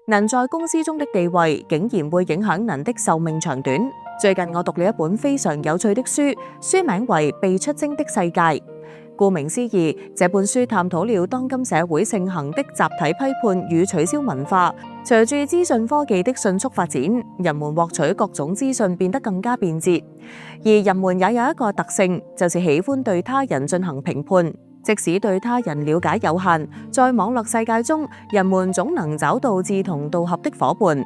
人在公司中的地位竟然會影響人的壽命長短。最近我讀了一本非常有趣的書，書名為《被出征的世界》。顧名思義，這本書探討了當今社會盛行的集體批判與取消文化。隨住資訊科技的迅速發展，人們獲取各種資訊變得更加便捷，而人們也有一個特性，就是喜歡對他人進行評判。即使對他人了解有限，在網絡世界中，人們總能找到志同道合的夥伴。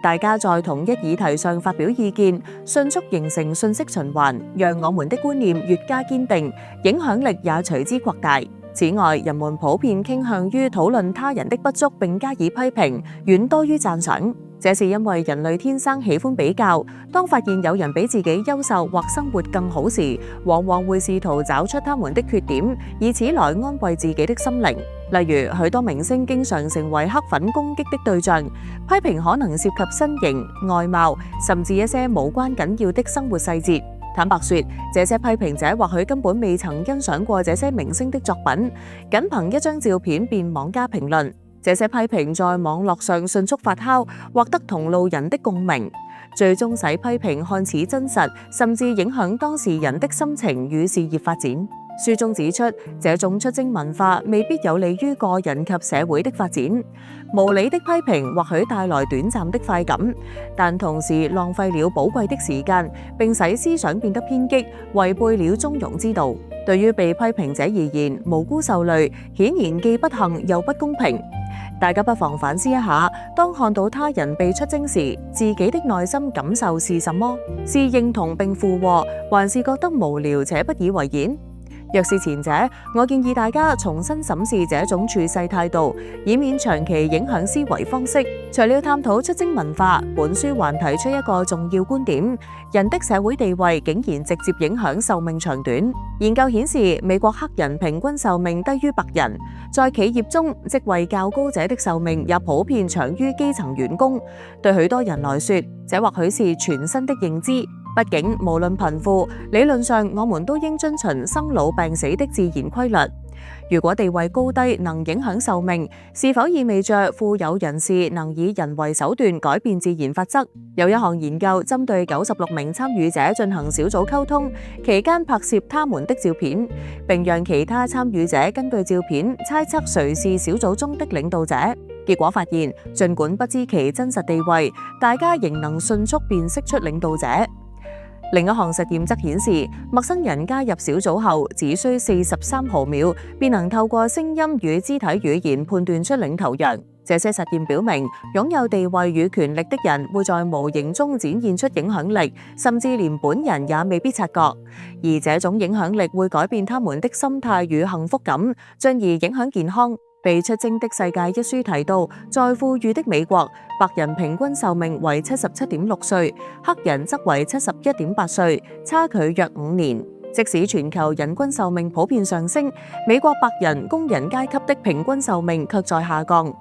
大家在同一議題上發表意見，迅速形成信息循環，讓我們的觀念越加堅定，影響力也隨之擴大。此外，人們普遍傾向於討論他人的不足並加以批評，遠多於讚賞。這是因為人類天生喜歡比較，當發現有人比自己優秀或生活更好時，往往會試圖找出他們的缺點，以此來安慰自己的心靈。例如，許多明星經常成為黑粉攻擊的對象，批評可能涉及身形、外貌，甚至一些無關緊要的生活細節。坦白說，這些批評者或許根本未曾欣賞過這些明星的作品，僅憑一張照片便妄加評論。這些批評在網絡上迅速發酵，獲得同路人的共鳴，最終使批評看似真實，甚至影響當事人的心情與事業發展。書中指出，這種出征文化未必有利於個人及社會的發展。無理的批評或許帶來短暫的快感，但同時浪費了寶貴的時間，並使思想變得偏激，違背了中庸之道。對於被批評者而言，無辜受累，顯然既不幸又不公平。大家不妨反思一下，當看到他人被出征時，自己的內心感受是什麼？是認同並附和，還是覺得無聊且不以為然？若是前者，我建議大家重新審視這種處世態度，以免長期影響思維方式。除了探討出征文化，本書還提出一個重要觀點：人的社會地位竟然直接影響壽命長短。研究顯示，美國黑人平均壽命低於白人，在企業中，職位較高者的壽命也普遍長於基層員工。對許多人來說，這或許是全新的認知。畢竟，無論貧富，理論上我們都應遵循生老病死的自然規律。如果地位高低能影響壽命，是否意味着富有人士能以人為手段改變自然法則？有一項研究針對96名參與者進行小組溝通，期間拍攝他們的照片，並讓其他參與者根據照片猜測誰是小組中的領導者。結果發現，儘管不知其真實地位，大家仍能迅速辨識出領導者。另一項實驗則顯示，陌生人加入小組後，只需43毫秒，便能透過聲音與肢體語言判斷出領頭羊。這些實驗表明，擁有地位與權力的人會在無形中展現出影響力，甚至連本人也未必察覺。而這種影響力會改變他們的心態與幸福感，進而影響健康。被出征的世界一書提到，在富裕的美國，白人平均壽命為77.6歲，黑人則為71.8歲，差距約5年。即使全球人均壽命普遍上升，美國白人工人階級的平均壽命卻在下降。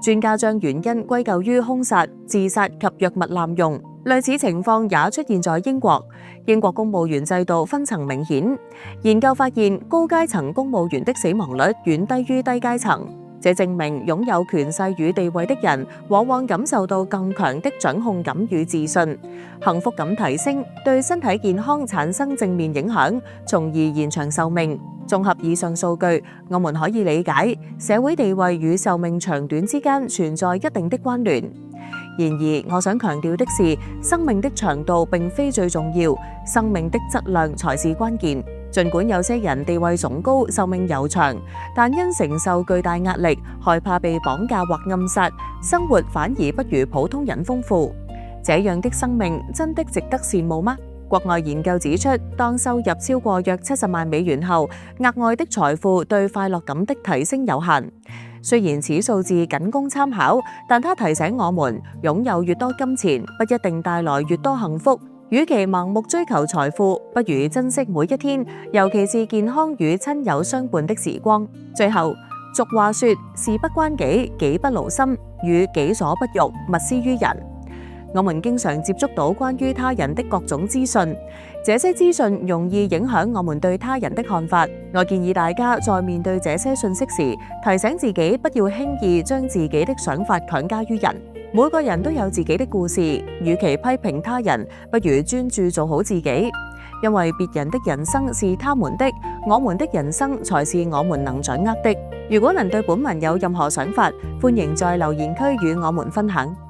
專家將原因歸咎於兇殺、自殺及藥物濫用。類似情況也出現在英國。英國公務員制度分層明顯，研究發現高階層公務員的死亡率遠低於低階層。這證明擁有權勢與地位的人，往往感受到更強的掌控感與自信，幸福感提升，對身體健康產生正面影響，從而延長壽命。綜合以上數據，我們可以理解社會地位與壽命長短之間存在一定的關聯。然而，我想強調的是，生命的長度並非最重要，生命的質量才是關鍵。儘管有些人地位崇高、壽命悠長，但因承受巨大壓力、害怕被綁架或暗殺，生活反而不如普通人豐富。這樣的生命真的值得羨慕嗎？國外研究指出，當收入超過約70萬美元後，額外的財富對快樂感的提升有限。雖然此數字僅供參考，但它提醒我們，擁有越多金錢，不一定帶來越多幸福。與其盲目追求財富，不如珍惜每一天，尤其是健康與親友相伴的時光。最後，俗話說：事不關己，己不勞心，與己所不欲，勿施於人。我們經常接觸到關於他人的各種資訊，這些資訊容易影響我們對他人的看法。我建議大家在面對這些信息時，提醒自己不要輕易將自己的想法強加於人。每個人都有自己的故事，與其批評他人，不如專注做好自己。因為別人的人生是他們的，我們的人生才是我們能掌握的。如果能對本文有任何想法，歡迎在留言區與我們分享。